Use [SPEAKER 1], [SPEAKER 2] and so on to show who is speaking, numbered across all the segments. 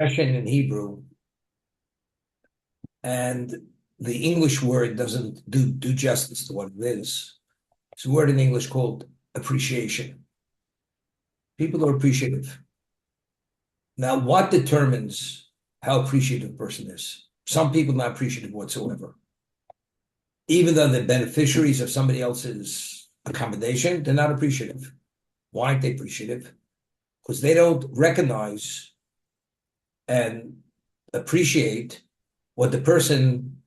[SPEAKER 1] expression in Hebrew, and the English word doesn't do justice to what it is. It's a word in English called appreciation. People are appreciative. Now, what determines how appreciative a person is? Some people not appreciative whatsoever. Even though they're beneficiaries of somebody else's accommodation, they're not appreciative. Why aren't they appreciative? Because they don't recognize and appreciate what the person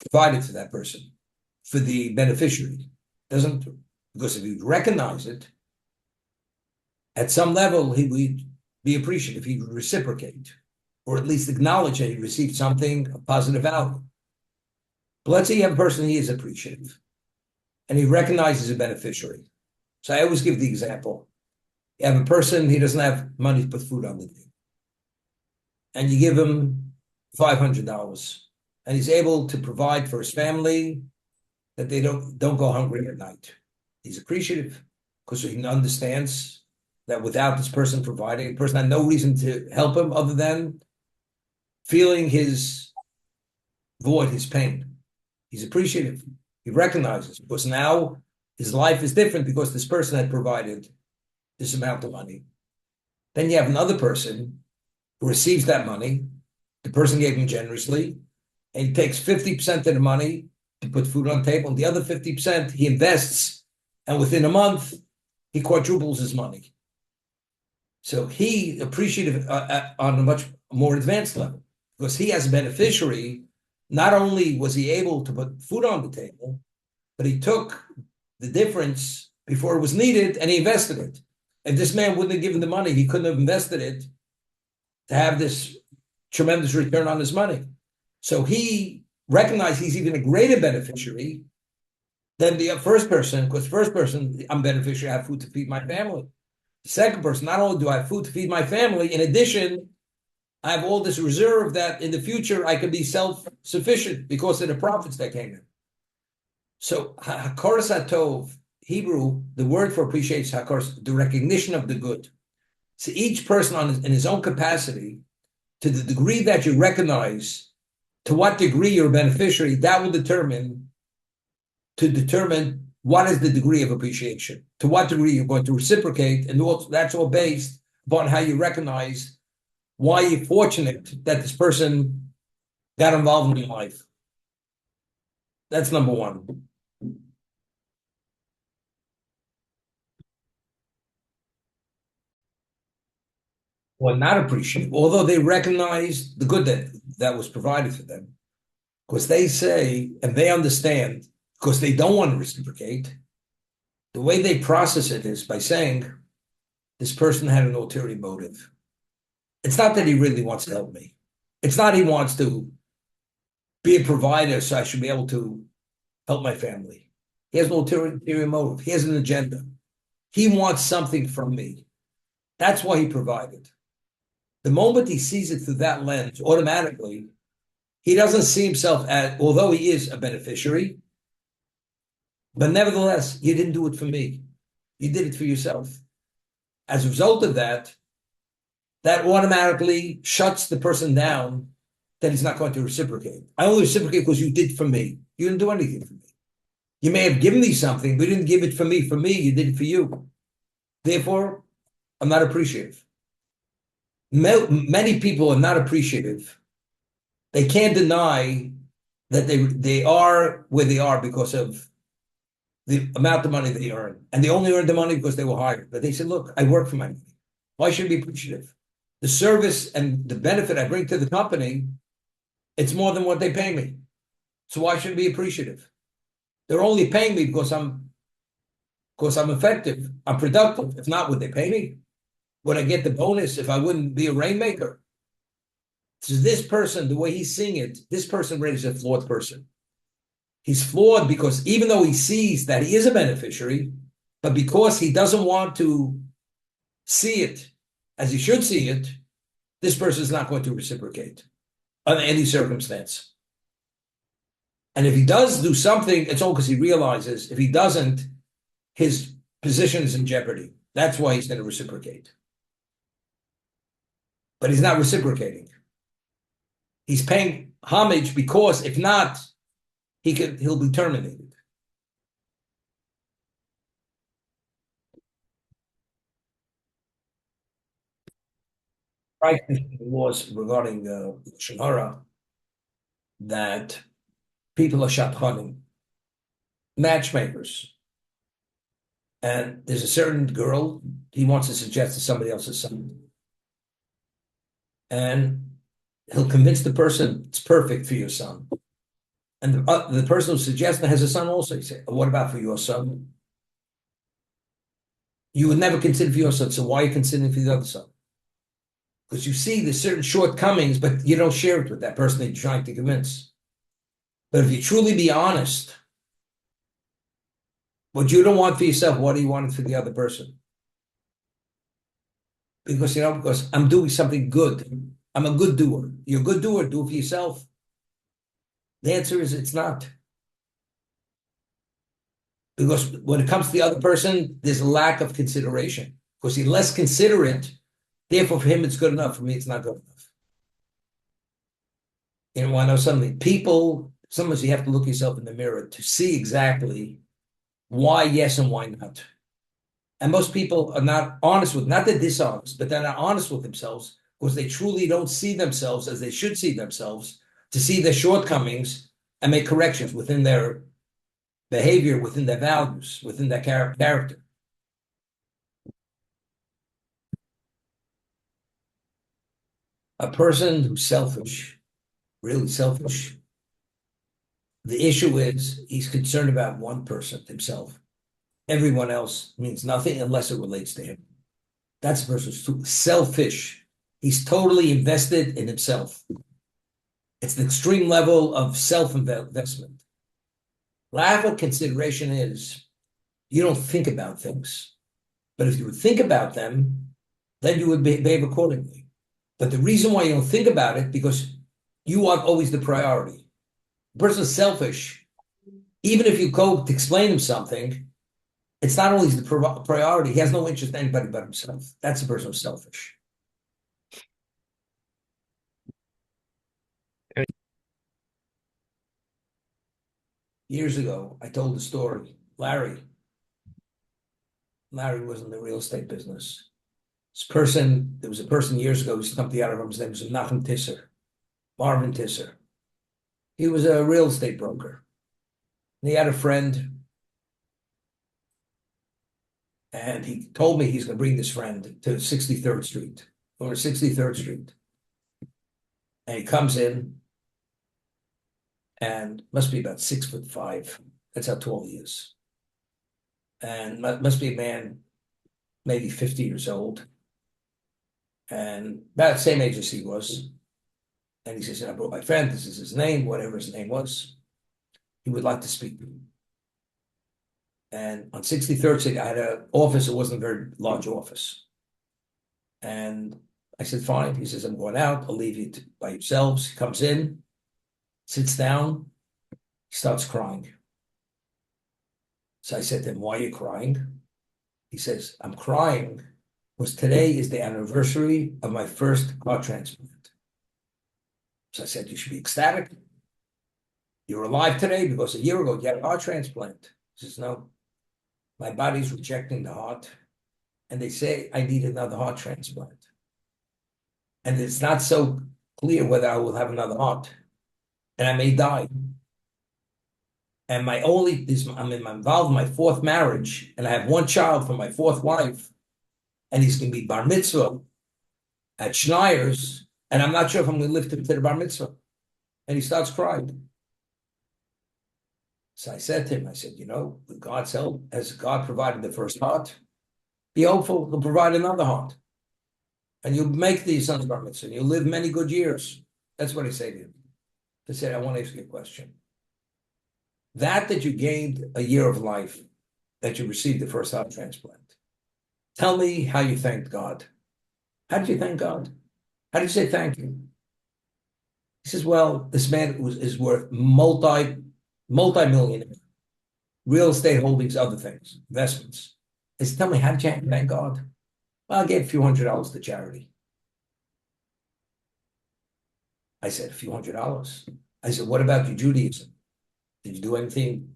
[SPEAKER 1] provided to that person, for the beneficiary. Doesn't, because if he recognize it, at some level he would be appreciative, he would reciprocate, or at least acknowledge that he received something of positive value. But let's say you have a person, he is appreciative, and he recognizes a beneficiary. So I always give the example. You have a person, he doesn't have money to put food on the table. And you give him $500, and he's able to provide for his family, that they don't go hungry at night. He's appreciative because he understands that without this person providing, the person had no reason to help him other than feeling his void, his pain. He's appreciative. He recognizes, because now his life is different because this person had provided this amount of money. Then you have another person who receives that money. The person gave him generously, and he takes 50% of the money to put food on the table, and the other 50% he invests, and within a month, he quadruples his money. So he appreciative on a much more advanced level, because he, as a beneficiary, not only was he able to put food on the table, but he took the difference before it was needed and he invested it. If this man wouldn't have given the money, he couldn't have invested it to have this tremendous return on his money. So he recognized he's even a greater beneficiary than the first person, because the first person, I'm beneficiary, I have food to feed my family. The second person, not only do I have food to feed my family, in addition, I have all this reserve that in the future I could be self-sufficient because of the profits that came in. So Hakaras HaTov, Hebrew, the word for appreciation is Hakaras, the recognition of the good. So each person in his own capacity, to the degree that you recognize to what degree you're a beneficiary, that will determine what is the degree of appreciation, to what degree you're going to reciprocate, and that's all based upon how you recognize why you're fortunate that this person got involved in your life. That's number one. Well, not appreciative, although they recognize the good that was provided for them, because they say, and they understand, because they don't want to reciprocate, the way they process it is by saying, this person had an ulterior motive. It's not that he really wants to help me. It's not he wants to be a provider so I should be able to help my family. He has an ulterior motive. He has an agenda. He wants something from me. That's why he provided. The moment he sees it through that lens, automatically, he doesn't see himself as, although he is a beneficiary, but nevertheless, you didn't do it for me. You did it for yourself. As a result of that, that automatically shuts the person down that he's not going to reciprocate. I only reciprocate because you did for me. You didn't do anything for me. You may have given me something, but you didn't give it for me. For me, you did it for you. Therefore, I'm not appreciative. Many people are not appreciative. They can't deny that they are where they are because of the amount of money they earn. And they only earn the money because they were hired. But they said, look, I work for my money. Why should I be appreciative? The service and the benefit I bring to the company, it's more than what they pay me. So why should I be appreciative? They're only paying me because I'm effective, I'm productive. If not, would they pay me? Would I get the bonus if I wouldn't be a rainmaker? So this person, the way he's seeing it, this person really is a flawed person. He's flawed because even though he sees that he is a beneficiary, but because he doesn't want to see it as he should see it, this person is not going to reciprocate under any circumstance. And if he does do something, it's all because he realizes if he doesn't, his position is in jeopardy. That's why he's going to reciprocate. but he's not reciprocating. He's paying homage because if not, he'll be terminated. Right laws regarding Shemara that people are shatchanim, matchmakers. And there's a certain girl he wants to suggest to somebody else's son. And he'll convince the person it's perfect for your son. And the person who's suggesting has a son also. He said, what about for your son? You would never consider for your son, so why are you considering for the other son? Because you see there's certain shortcomings, but you don't share it with that person that you're trying to convince. But if you truly be honest, what you don't want for yourself, what do you want for the other person? Because I'm doing something good. I'm a good doer. You're a good doer, do it for yourself. The answer is it's not. Because when it comes to the other person, there's a lack of consideration. Because he's less considerate, therefore for him it's good enough. For me, it's not good enough. You know, I know something. People, sometimes you have to look yourself in the mirror to see exactly why yes and why not. And most people are not honest with, not that dishonest, but they're not honest with themselves because they truly don't see themselves as they should see themselves, to see their shortcomings and make corrections within their behavior, within their values, within their character. A person who's selfish, really selfish, the issue is he's concerned about one person, himself. Everyone else means nothing unless it relates to him. That's the person who's selfish. He's totally invested in himself. It's an extreme level of self-investment. Lack of consideration is you don't think about things. But if you would think about them, then you would behave accordingly. But the reason why you don't think about it, because you are always the priority. The person is selfish. Even if you go to explain him something, it's not always the priority. He has no interest in anybody but himself. That's the person who's selfish. Years ago, I told the story. Larry was in the real estate business. There was a person years ago who used to come to the other room. His name was Nachum Tisser, Marvin Tisser. He was a real estate broker. And he had a friend, and he told me he's going to bring this friend to 63rd Street. Over 63rd Street. And he comes in, and must be about 6'5". That's how tall he is. And must be a man, maybe 50 years old, and about the same age as he was. And he says, I brought my friend, this is his name, whatever his name was. He would like to speak to me. And on 63rd Street, I had an office. It wasn't a very large office. And I said, fine. He says, I'm going out. I'll leave you by yourselves. He comes in, sits down, he starts crying. So I said to him, why are you crying? He says, I'm crying because today is the anniversary of my first heart transplant. So I said, you should be ecstatic. You're alive today because a year ago you had a heart transplant. He says, no, my body's rejecting the heart. And they say I need another heart transplant. And it's not so clear whether I will have another heart. And I may die. And I'm involved in my fourth marriage, and I have one child from my fourth wife, and he's going to be bar mitzvah at Schneier's, and I'm not sure if I'm going to live to the bar mitzvah. And he starts crying. So I said to him, with God's help, as God provided the first heart, be hopeful he'll provide another heart. And you'll make these sons bar mitzvah, and you'll live many good years. That's what I say to him. I said, I want to ask you a question. That you gained a year of life, that you received the first heart transplant, tell me how you thanked God. How did you thank God? How did you say thank you? He says, well, this man is worth multi-millionaire, real estate holdings, other things, investments. He said, tell me, how did you thank God? Well, I gave a few $100s to charity. I said, a few $100s. I said, what about your Judaism? Did you do anything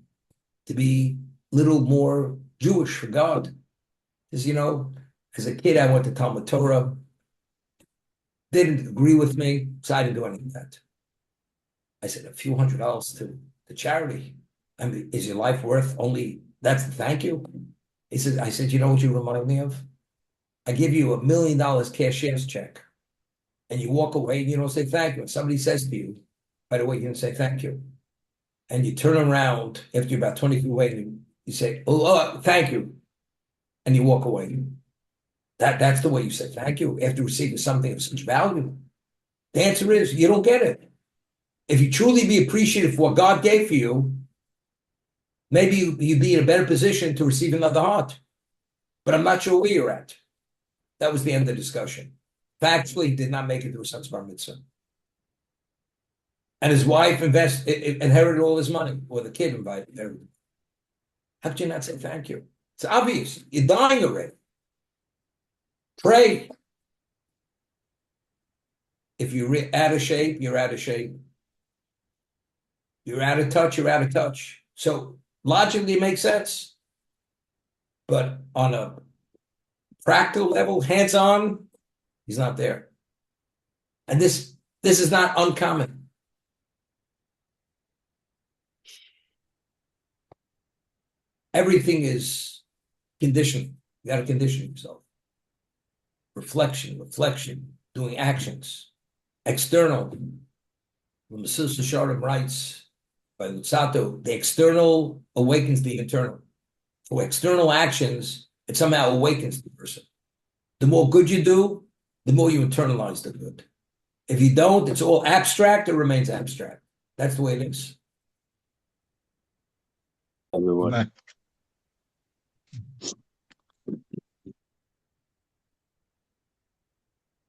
[SPEAKER 1] to be a little more Jewish for God? Because, as a kid, I went to Talmud Torah. They didn't agree with me, so I didn't do any of that. I said, a few $100s to the charity. I mean, is your life worth only, that's the thank you? I said, you know what you remind me of? I give you $1 million cashier's check, and you walk away and you don't say thank you. And somebody says to you, by the way, you didn't say thank you. And you turn around after you're about 20 feet away and you say, oh, thank you. And you walk away. That's the way you say thank you after receiving something of such value. The answer is you don't get it. If you truly be appreciative for what God gave for you, maybe you'd be in a better position to receive another heart. But I'm not sure where you're at. That was the end of the discussion. Factually, did not make it to his son's bar mitzvah. And his wife inherited all his money, or the kid inherited. How could you not say thank you? It's obvious. You're dying already. Pray. If you're out of shape, you're out of shape. You're out of touch, you're out of touch. So logically, it makes sense. But on a practical level, hands-on, he's not there. And this is not uncommon. Everything is conditioning. You got to condition yourself. Reflection, doing actions. External. When Mesilas Yesharim writes by Luzzatto, the external awakens the internal. For external actions, it somehow awakens the person. The more good you do, the more you internalize the good. If you don't, it's all abstract, it remains abstract. That's the way it is.
[SPEAKER 2] Everyone.